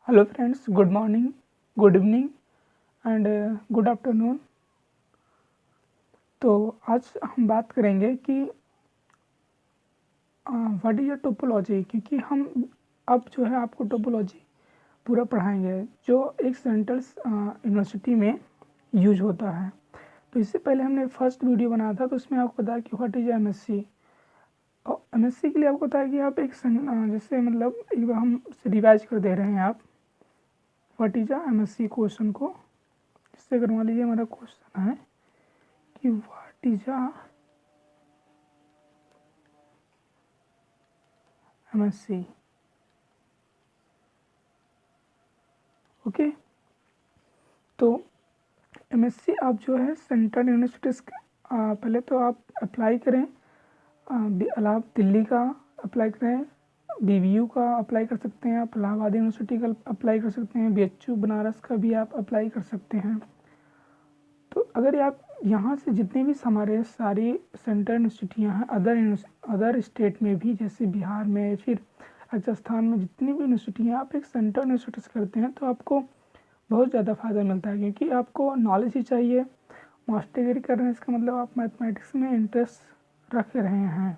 Hello friends, good morning, good evening and good afternoon. तो आज हम बात करेंगे कि व्हाट इज़ अ टोपोलॉजी, क्योंकि हम अब जो है आपको टोपोलॉजी पूरा पढ़ाएंगे जो एक सेंट्रल यूनिवर्सिटी में यूज होता है। तो इससे पहले हमने फर्स्ट वीडियो बनाया था, तो उसमें आपको बताया कि व्हाट इज़ एमएससी। और एमएससी के लिए आपको बताया कि आप जैसे मतलब एक बार हम रिवाइज कर दे रहे हैं आप what is a MSc question को। इससे अगर मान लीजिए हमारा क्वेश्चन है कि what is a MSc. Okay, तो एमएससी आप जो है सेंट्रल यूनिवर्सिटीज़ पहले तो आप अप्लाई करें, दिल्ली का अप्लाई करें, बीबीयू का अप्लाई कर सकते हैं आप, इलाहाबाद यूनिवर्सिटी का अप्लाई कर सकते हैं, बीएचयू बनारस का भी आप अप्लाई कर सकते हैं। तो अगर आप यहाँ से जितने भी हमारे सारी सेंट्रल यूनिवर्सिटियाँ हैं अदर स्टेट में भी, जैसे बिहार में, फिर राजस्थान में, जितनी भी यूनिवर्सिटी हैं, आप एक सेंट्रल यूनिवर्सिटी से करते हैं तो आपको बहुत ज़्यादा फ़ायदा मिलता है, क्योंकि आपको नॉलेज ही चाहिए। मास्टर डिग्री कर रहे हैं इसका मतलब आप मैथमेटिक्स में इंटरेस्ट रख रहे हैं।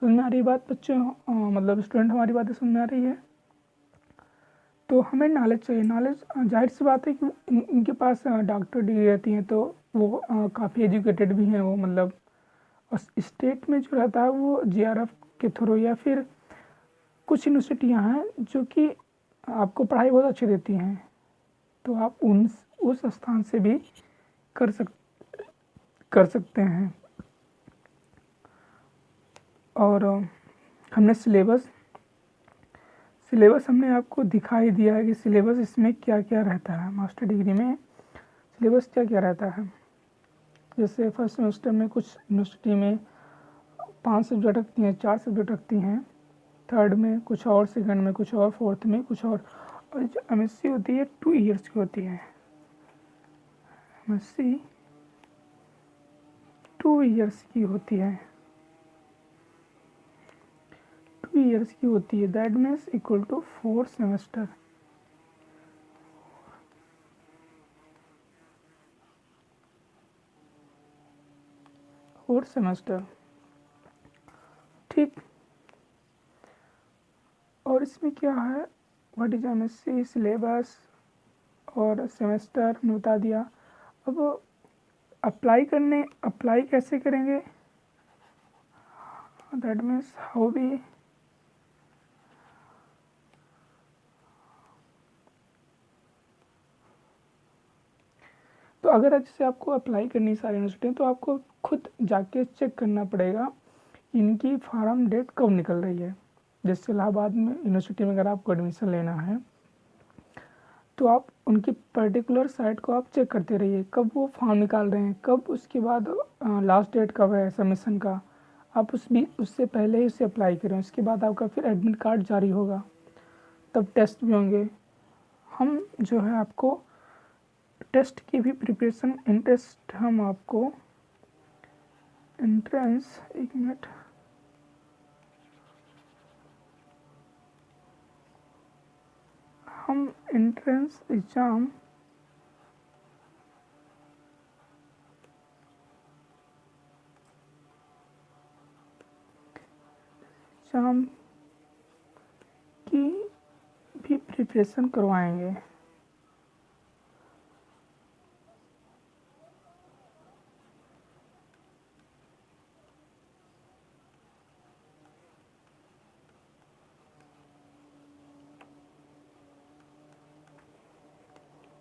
समझ में आ रही बात बच्चों? मतलब स्टूडेंट, हमारी बातें समझ में आ रही है? तो हमें नॉलेज चाहिए। नॉलेज, जाहिर सी बात है कि इनके पास डॉक्टर डिग्री रहती है, तो वो काफ़ी एजुकेटेड भी हैं वो, मतलब स्टेट में जो रहता है वो जेआरएफ के थ्रू, या फिर कुछ यूनिवर्सिटियाँ हैं जो कि आपको पढ़ाई बहुत अच्छी देती हैं, तो आप उस स्थान से भी कर सकते हैं। और हमने सिलेबस हमने आपको दिखा ही दिया है कि सिलेबस इसमें क्या क्या रहता है। मास्टर डिग्री में सिलेबस क्या क्या रहता है। जैसे फर्स्ट सेमेस्टर में कुछ यूनिवर्सिटी में 5 सब्जेक्ट रखती हैं, 4 सब्जेक्ट रखती हैं, थर्ड में कुछ और, सेकंड में कुछ और, फोर्थ में कुछ और जो एमएससी होती है 2 ईयर्स की होती है। एमएससी 2 ईयर्स की होती है, 2 ईयर्स की होती है। That means equal to 4 semester. ठीक। और इसमें क्या है, व्हाट इज एमएससी, सिलेबस और सेमेस्टर ने बता दिया। अब अप्लाई कैसे करेंगे, दैट मीन्स हाउ भी तो अगर जैसे आपको अप्लाई करनी सारी यूनिवर्सिटी, तो आपको खुद जाके चेक करना पड़ेगा इनकी फार्म डेट कब निकल रही है। जैसे इलाहाबाद में यूनिवर्सिटी में अगर आपको एडमिशन लेना है, तो आप उनकी पर्टिकुलर साइट को आप चेक करते रहिए कब वो फॉर्म निकाल रहे हैं, कब, उसके बाद लास्ट डेट कब है सबमिशन का। आप उससे पहले ही उसे अप्लाई करें। उसके बाद आपका फिर एडमिट कार्ड जारी होगा, तब टेस्ट भी होंगे। हम जो है आपको टेस्ट की भी प्रिपरेशन, इंटरेस्ट हम आपको एंट्रेंस, एक मिनट, हम एंट्रेंस एग्ज़ाम की भी प्रिपरेशन करवाएंगे।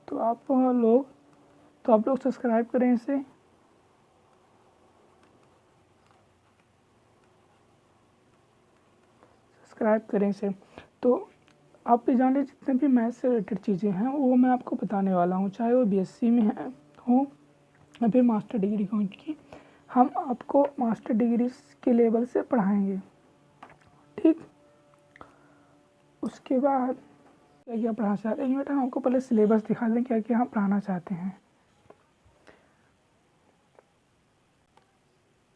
तो आप लोग सब्सक्राइब करें इसे। तो आप भी जान लीजिए जितने भी मैथ्स से रिलेटेड चीज़ें हैं वो मैं आपको बताने वाला हूँ, चाहे वो बीएससी में हो या फिर मास्टर डिग्री हो की। हम आपको मास्टर डिग्री के लेवल से पढ़ाएंगे। ठीक, उसके बाद क्या क्या पढ़ाना चाहते हैं, बेटा हम आपको पहले सिलेबस दिखा दें क्या क्या हम पढ़ाना चाहते हैं।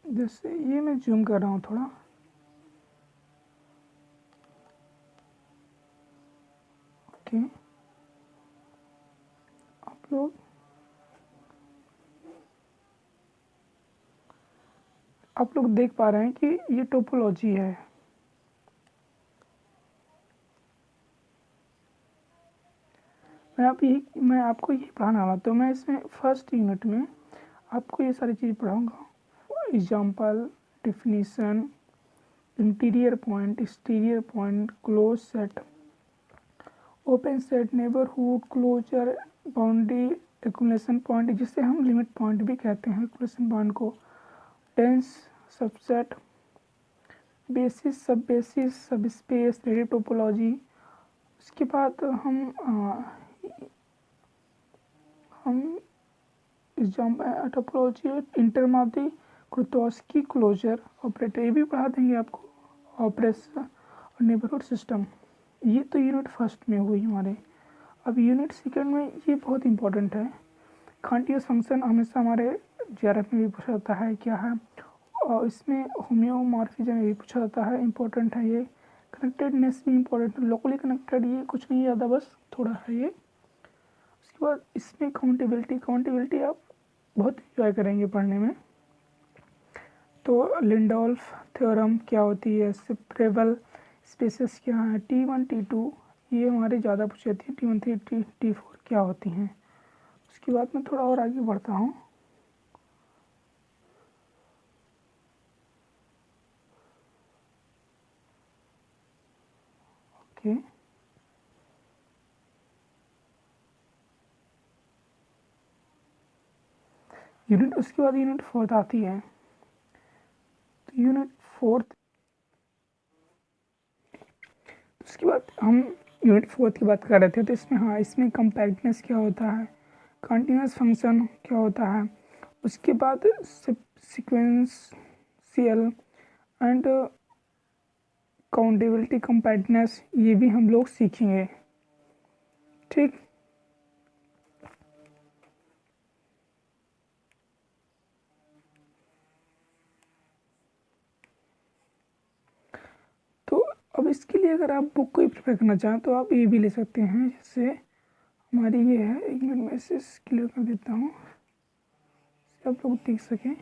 जैसे ये मैं जूम कर रहा हूँ थोड़ा, ओके, आप लोग देख पा रहे हैं कि ये टोपोलॉजी है। मैं आपको ये पढ़ाने वाला, तो मैं इसमें फर्स्ट यूनिट में आपको ये सारी चीज़ पढ़ाऊँगा। Example, definition, interior point, exterior point, close set, open set, neighbourhood, closure, boundary, accumulation point, जिसे हम लिमिट पॉइंट भी कहते हैं एक्यूमुलेशन पॉइंट को, dense, subset, basis, sub basis, sub space, relative topology. उसके बाद हम टोपोलॉजी इंटरमादी, क्रुतोस्की, क्लोजर, ऑपरेटर, ये भी पढ़ा देंगे आपको, ऑपरेशन और नेबरहुड सिस्टम। ये तो यूनिट फर्स्ट में हुई हमारे। अब यूनिट सेकंड में ये बहुत इंपॉर्टेंट है। कंटीन्यूअस फंक्शन हमेशा हमारे जीआरएफ में भी पूछा जाता है क्या है, और इसमें होम्योमॉर्फिज्म में भी पूछा जाता है, इंपॉर्टेंट है ये। कनेक्टेडनेस भी इंपॉर्टेंट है, लोकली कनेक्टेड, ये कुछ नहीं ज़्यादा, बस थोड़ा है ये। उसके बाद इसमें काउंटेबिलिटी आप बहुत इंजॉय करेंगे पढ़ने में। तो लिंडोल्फ थ्योरम क्या होती है, सेपरेबल स्पेसेस क्या है, T1 T2 ये हमारे ज़्यादा पूछी जाती है, T1 T4 क्या होती हैं। उसके बाद मैं थोड़ा और आगे बढ़ता हूँ। ओके, उसके बाद यूनिट फोर्थ आती है। तो यूनिट फोर्थ, उसके बाद हम यूनिट फोर्थ की बात कर रहे थे, तो इसमें कंपैक्टनेस क्या होता है, कंटीन्यूअस फंक्शन क्या होता है, उसके बाद सीक्वेंशियल एंड काउंटेबिलिटी, कंपैक्टनेस, ये भी हम लोग सीखेंगे। ठीक, तो अब इसके लिए अगर आप बुक को ही प्रिपेयर करना चाहें तो आप ये भी ले सकते हैं। जैसे हमारी ये है, एक मिनट में इसे क्लियर कर देता हूँ, आप लोग देख सकें।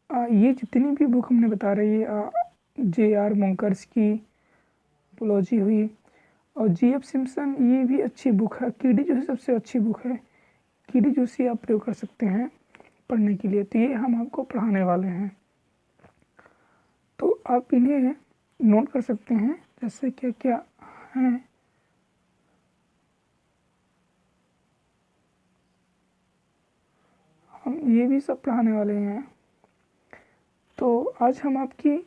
ये जितनी भी बुक हमने बता रही है, J.R. मोंकर्स की टोपोलॉजी हुई, और G.F. सिम्पसन, ये भी अच्छी बुक है। KD जोशी सबसे अच्छी बुक है, KD जोशी आप प्रयोग कर सकते हैं पढ़ने के लिए। तो ये हम आपको पढ़ाने वाले हैं, तो आप इन्हें नोट कर सकते हैं, जैसे क्या क्या हैं। हम ये भी सब पढ़ाने वाले हैं। तो आज हम आपकी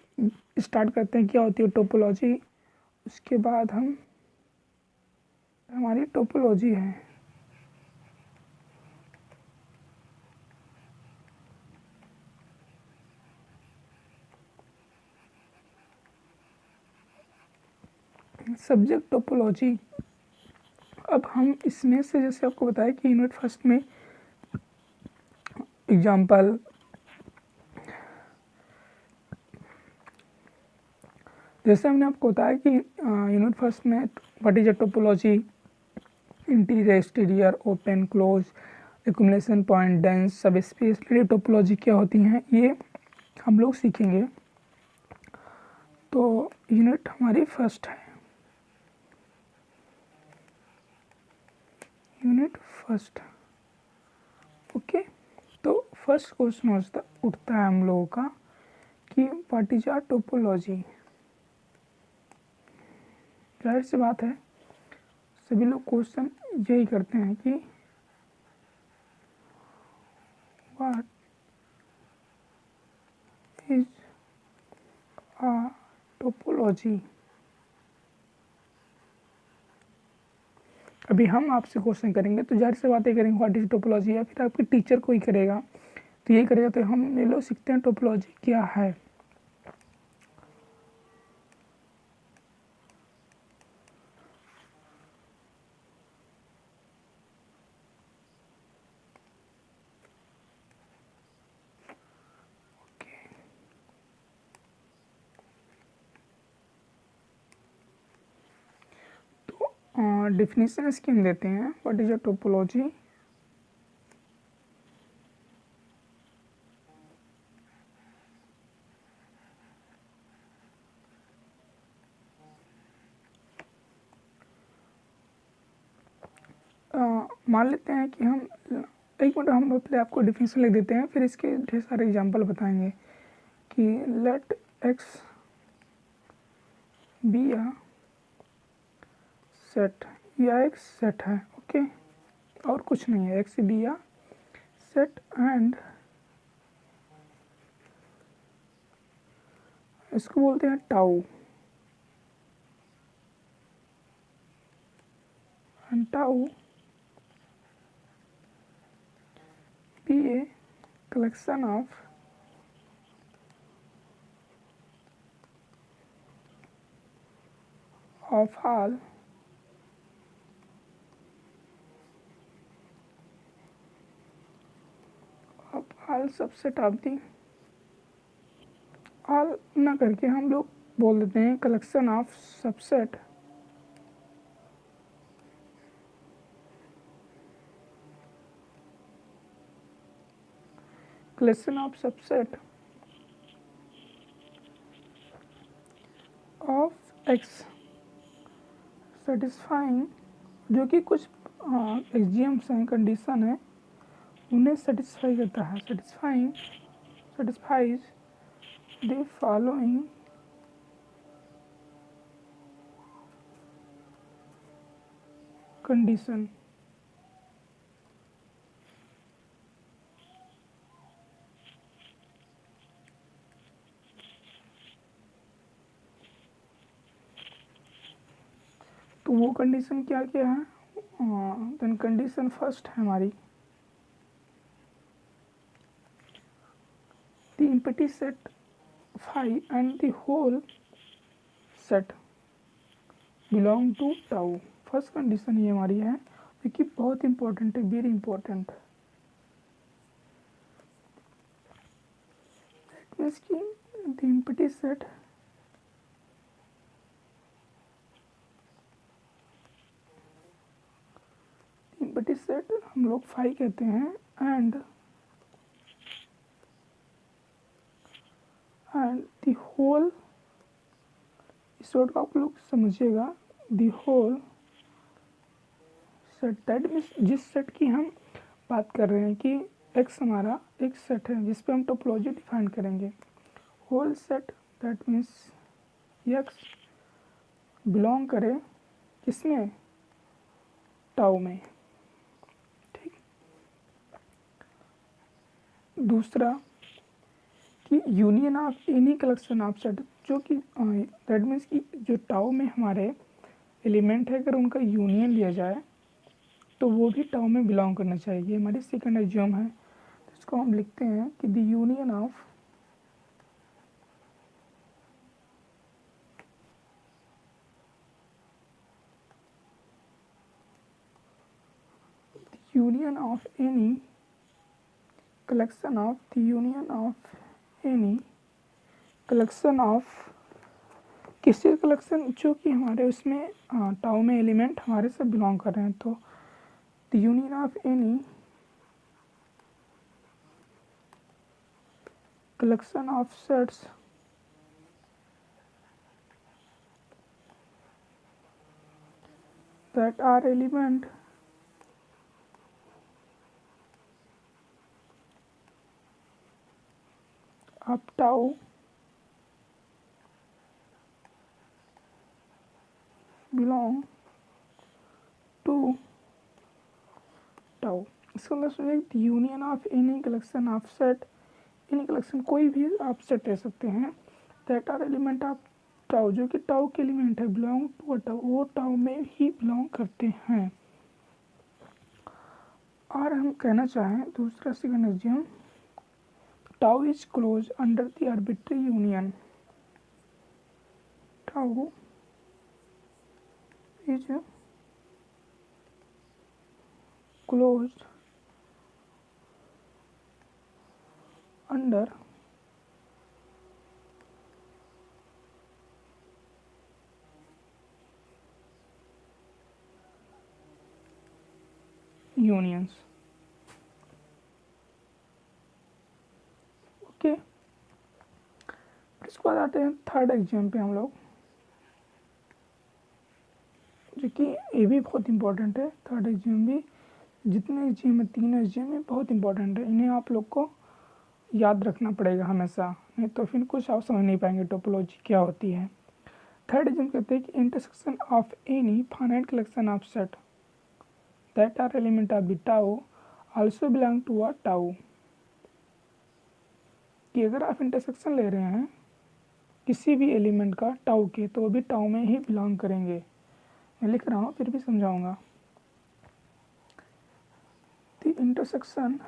स्टार्ट करते हैं क्या होती है टोपोलॉजी। उसके बाद हमारी टोपोलॉजी है। Subject topology. अब हम इसमें से, जैसे आपको बताया कि यूनिट फर्स्ट में एग्जाम्पल, जैसे हमने आपको बताया कि यूनिट फर्स्ट में what is a topology, interior, exterior, open, close, accumulation point, dense, सब स्पेस, रिलेटिव टोपोलॉजी क्या होती हैं, ये हम लोग सीखेंगे। तो यूनिट हमारी फर्स्ट है, यूनिट फर्स्ट। ओके, तो फर्स्ट क्वेश्चन उठता है हम लोगों का कि व्हाट इज अ टोपोलॉजी। जाहिर सी बात है, सभी लोग क्वेश्चन यही करते हैं कि व्हाट इज अ टोपोलॉजी। अभी हम आपसे क्वेश्चन करेंगे तो जाहिर सी बातें करेंगे व्हाट इज टोपोलॉजी, या फिर आपके टीचर कोई करेगा तो यही करेगा। तो हम ये लोग सीखते हैं टोपोलॉजी क्या है। डिफिनीशन स्कीम देते हैं। What is a topology? मान लेते हैं कि हम एक मिनट, हम पहले आपको डिफिनीशन लिख देते हैं, फिर इसके ढेर सारे एग्जांपल बताएंगे कि let x be a set, या एक सेट है, ओके, और कुछ नहीं है, x be a set and इसको बोलते हैं tau, and tau be a collection of all subset of the, all ना करके हम लोग बोल देते हैं collection of subset of x satisfying, जो कि कुछ एक्सियम्स हैं, कंडीशन है, उन्हें सेटिस्फाई करता है। Satisfies the following condition. तो वो कंडीशन क्या क्या है? देन कंडीशन फर्स्ट है हमारी, the empty set phi and the whole set belong to tau. First condition ये हमारी है, जो कि बहुत इंपॉर्टेंट है, वेरी इंपॉर्टेंट। मीन्स कि द एम्प्टी सेट हम लोग फाई कहते हैं, एंड द होल, इस वर्ड को आप लोग समझिएगा, the whole set, that means जिस सेट की हम बात कर रहे हैं कि एक्स हमारा एक सेट है जिस पे हम टोपोलॉजी डिफाइन करेंगे, whole set, that means x belong करे किसमें? टाउ में। ठीक। दूसरा कि union of any collection of set, जो कि दैट मीन्स कि जो टाउ में हमारे एलिमेंट है, अगर उनका यूनियन लिया जाए तो वो भी टाउ में बिलोंग करना चाहिए। हमारी सेकंड एक्सियोम है, तो इसको हम लिखते हैं कि the union of any collection of किसी कलेक्शन जो कि हमारे उसमें टाउ में एलिमेंट हमारे से बिलोंग कर रहे हैं, तो the union of any collection of sets that are element of tau belong to tau। इसका मतलब समझिए union of any collection of set, any collection कोई भी आप सेट ले सकते हैं, that are element of tau, जो कि टाउ के एलिमेंट है, बिलोंग टू अ टाउ, वो टाउ में ही बिलोंग करते हैं। और हम कहना चाहें दूसरा second axiom, tau is close under the arbitrary union, tau is closed under unions. Okay, इसके बाद आते हैं थर्ड एग्जाम पे हम लोग, जो कि ये भी बहुत इंपॉर्टेंट है। थर्ड एग्जाम भी, जितने एग्जाम है तीनों एग्जाम में बहुत इंपॉर्टेंट है, इन्हें आप लोग को याद रखना पड़ेगा हमेशा, नहीं तो फिर कुछ आप समझ नहीं पाएंगे टोपोलॉजी क्या होती है। थर्ड एग्जाम कहते हैं कि intersection of any finite collection of set that are element of the tau also belong to a tau. कि अगर आप इंटरसेक्शन ले रहे हैं किसी भी एलिमेंट का टाउ के, तो वो भी टाउ में ही बिलोंग करेंगे। मैं लिख रहा हूँ फिर भी समझाऊंगा। The intersection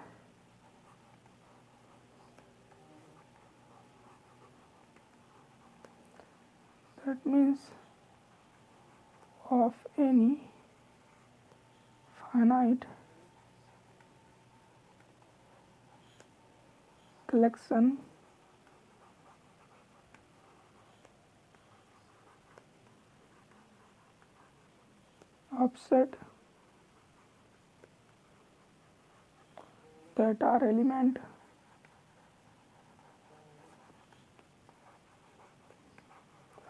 that means of any finite collection of set that are element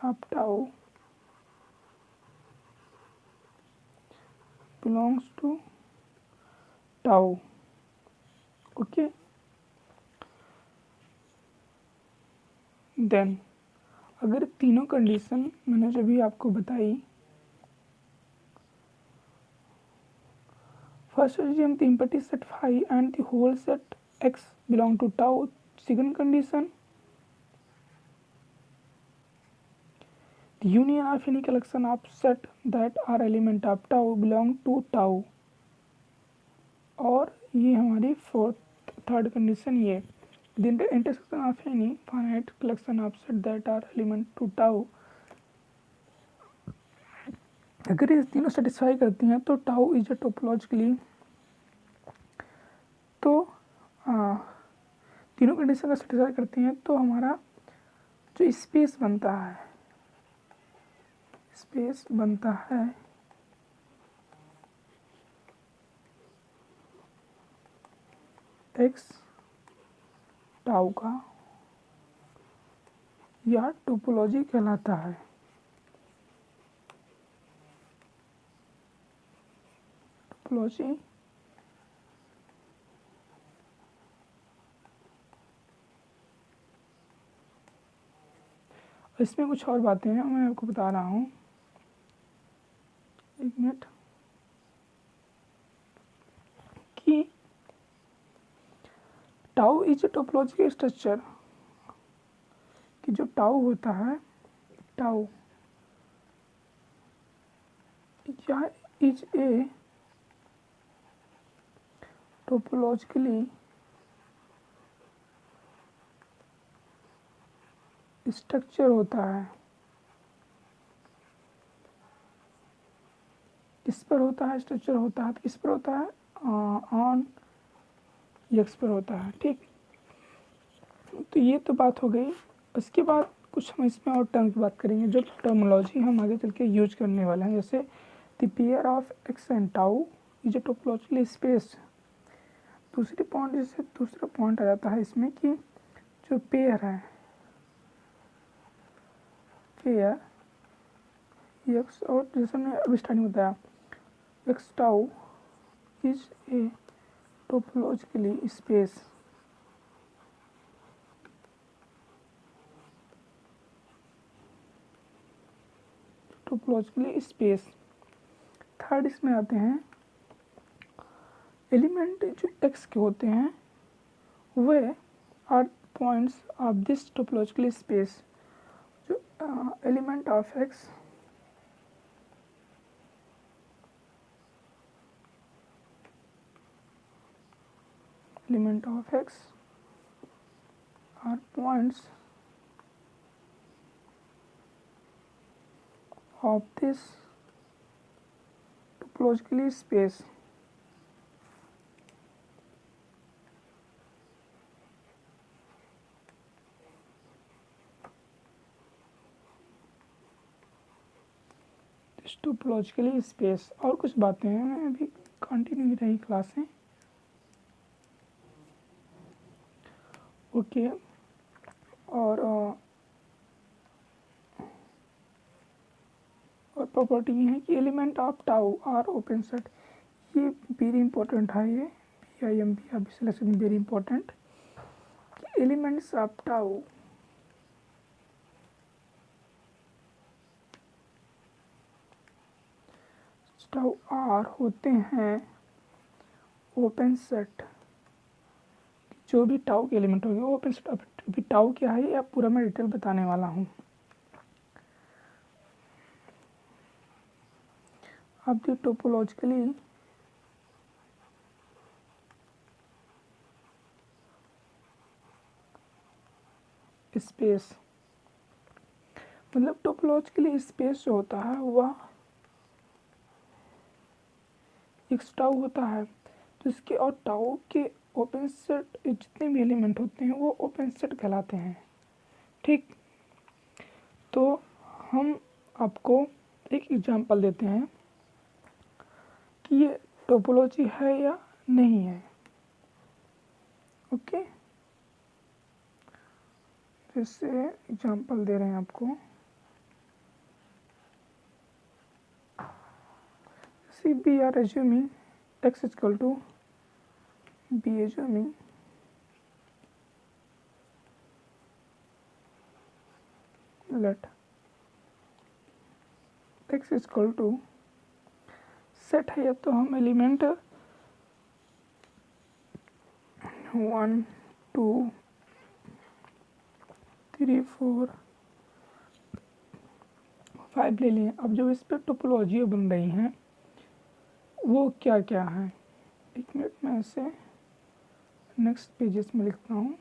of tau belongs to tau। Okay, then अगर तीनों कंडीशन मैंने जो भी आपको बताई, first assume the empty set phi and the whole set x belong to tau। second condition, the union of any collection of set that are element of tau belong to tau। और ये हमारी third condition, ये the intersection of any finite collection of set that are element to tau। अगर ये तीनों satisfy करती हैं तो टाउ इज अ टोपोलॉजिकली, तो तीनों कंडीशन का सेटिस्फाई करती हैं तो हमारा जो स्पेस बनता है, स्पेस बनता है एक्स टाउ का, यह टोपोलॉजी कहलाता है। टोपोलॉजी इसमें कुछ और बातें हैं, मैं आपको बता रहा हूँ, एक मिनट, कि tau is a topological structure, कि जो टाउ होता है, टाउ यह इज ए टोपोलॉजिकली स्ट्रक्चर होता है। किस पर होता है स्ट्रक्चर होता है, किस पर होता है, ऑन एक्स पर होता है। ठीक, तो ये तो बात हो गई। उसके बाद कुछ हम इसमें और टर्म की बात करेंगे, जो टर्मोलॉजी हम आगे चल के यूज करने वाले हैं, जैसे the pair of x and tau is a topological space. दूसरी पॉइंट, जैसे दूसरा पॉइंट आ जाता है इसमें कि जो पेयर है, पेयर एक्स, और जैसे मैंने अभी स्टार्टिंग बताया, x tau is a topologically space. Topologically space. Third इसमें आते हैं एलिमेंट जो एक्स के होते हैं, वे are points of this topological space. जो element of x, element of x are points of this topologically space। Topologically space. और कुछ बातें हैं, मैं अभी कंटिन्यू रही क्लासें। ओके, और प्रॉपर्टी ये है कि element of tau are open set. ये वेरी इंपॉर्टेंट है, ये PIMP आप selection very important. Elements of tau tau are होते हैं ओपन सेट। जो भी टाउ के एलिमेंट होंगे वो ओपन सेट। अभी टाउ क्या है ये पूरा मैं डिटेल बताने वाला हूँ। अब जो टोपोलॉजिकली स्पेस, मतलब टोपोलॉजिकली स्पेस जो होता है वह एक टाउ होता है, तो इसके और टाउ के ओपन सेट जितने भी एलिमेंट होते हैं वो ओपन सेट कहलाते हैं। ठीक, तो हम आपको एक एग्जांपल देते हैं कि ये टोपोलॉजी है या नहीं है। ओके, जैसे एग्जांपल दे रहे हैं आपको, C B are assuming x equal to B, assuming let x equal to set है, तो हम एलिमेंट 1 2 3 4 5 ले लिए। अब जो इस पर टोपोलॉजी बन रही हैं वो क्या क्या है, एक मिनट में ऐसे नेक्स्ट पेजेस में लिखता हूँ,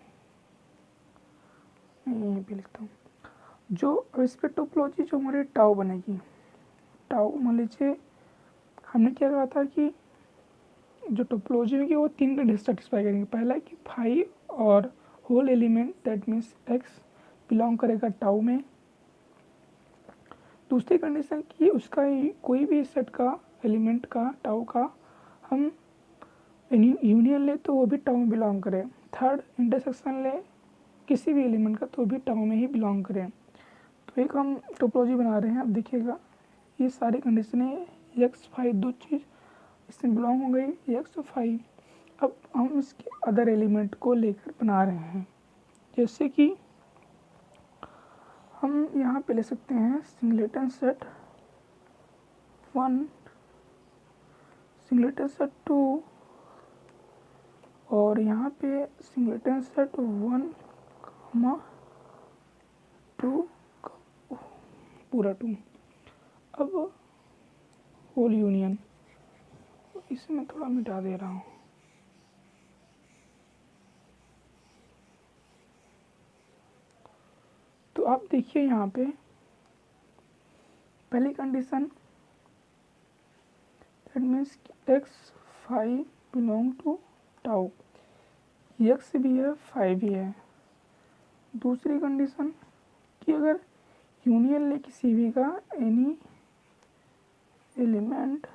यहीं पे लिखता हूँ। जो अब इस पर टोपोलॉजी जो हमारी टाउ बनेगी, टाउ मान लीजिए हमने क्या कहा था कि जो टोपोलॉजी होगी वो 3 कंडीशन सेटिस्फाई करेंगे। पहला कि फाई और whole element that means x belong करेगा टाउ में। दूसरी कंडीशन कि उसका कोई भी सेट का एलिमेंट का टाउ का हम यूनियन ले तो वो भी टाउ में बिलोंग करे। थर्ड, इंटरसेक्शन ले किसी भी एलिमेंट का तो भी टाउ में ही बिलोंग करे। तो एक हम टोपोलॉजी बना रहे हैं। अब देखिएगा ये सारी कंडीशनें एक्स फाई दो चीज़ इसमें बिलोंग हो गई, एक्स और फाई। अब हम इसके अदर एलिमेंट को लेकर बना रहे हैं, जैसे कि हम यहाँ पे ले सकते हैं सिंगलेटन सेट 1, सिंगलेटन सेट 2 और यहाँ पे सिंगलेटन सेट 1, 2 पूरा 2। अब होल यूनियन, इसे मैं थोड़ा मिटा दे रहा हूँ। तो आप देखिए यहाँ पे पहली condition that means X phi belong to tau, X भी है फाई भी है। दूसरी कंडीशन कि अगर यूनियन ले किसी भी का any element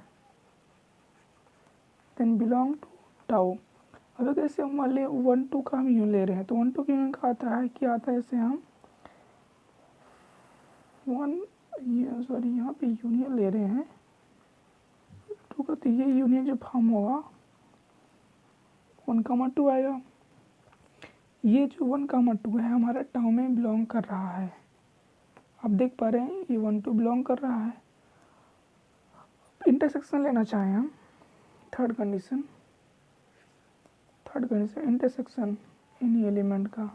then belong to tau. अब अगर ऐसे हम मान लें 1 2 का हम यूनियन ले रहे हैं तो 1 2 का यूनियन का आता है कि आता है ऐसे हम 1 सॉरी यहाँ पे यूनियन ले रहे हैं 2 का, तो ये यूनियन जो फॉर्म होगा 1,2 आएगा। ये जो 1,2 है हमारा टाउ में बिलोंग कर रहा है। आप देख पा रहे हैं ये 1 2 बिलोंग कर रहा है। इंटरसेक्शन लेना चाहें हम, third condition intersection any element का,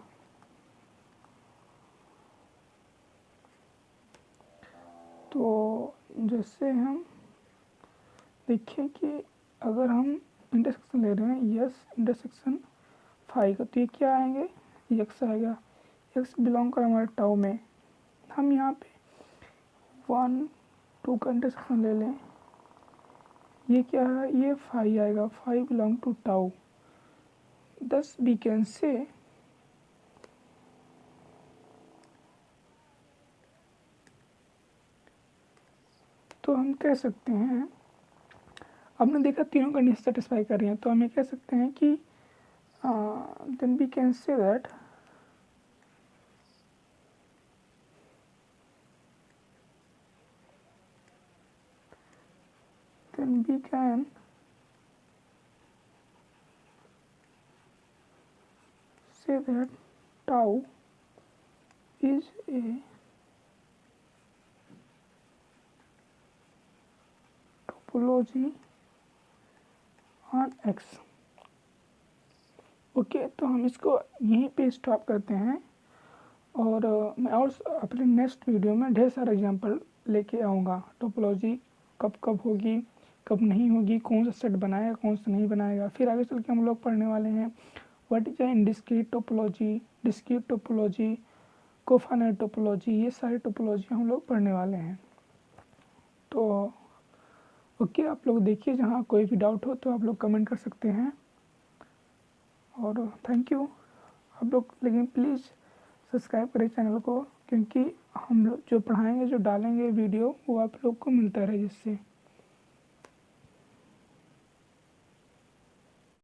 तो जैसे हम देखिए कि अगर हम इंटरसेक्शन ले रहे हैं यस इंटरसेक्शन फाई का, तो ये क्या आएंगे, एक्स आएगा। एक्स बिलोंग कर हमारे टाउ में। हम यहाँ पे 1 2 का इंटरसेक्शन ले लें, ये क्या है, ये फाई आएगा, फाई बिलोंग टू टाउ। दस वी कैन से तो हम कह सकते हैं आपने देखा तीनों कंडीशन सेटिस्फाई कर रही हैं, तो हम ये कह सकते हैं कि then we can say that then we can say that tau is a topology on X। Okay, तो हम इसको यहीं पे स्टॉप करते हैं, और मैं और अपने नेक्स्ट वीडियो में ढेर सारे एग्जांपल लेके आऊँगा। टोपोलॉजी कब कब होगी, कब नहीं होगी, कौन सा सेट बनाएगा, कौन सा नहीं बनाएगा। फिर आगे चल के हम लोग पढ़ने वाले हैं what is indiscrete topology, discrete topology, cofinite topology, ये सारी टोपोलॉजी हम लोग पढ़ने वाले हैं। तो ओके, आप लोग देखिए, जहाँ कोई भी डाउट हो तो आप लोग कमेंट कर सकते हैं, और थैंक यू आप लोग। लेकिन प्लीज़ सब्सक्राइब करें चैनल को, क्योंकि हम लोग जो पढ़ाएंगे, जो डालेंगे वीडियो, वो आप लोग को मिलता रहे जिससे।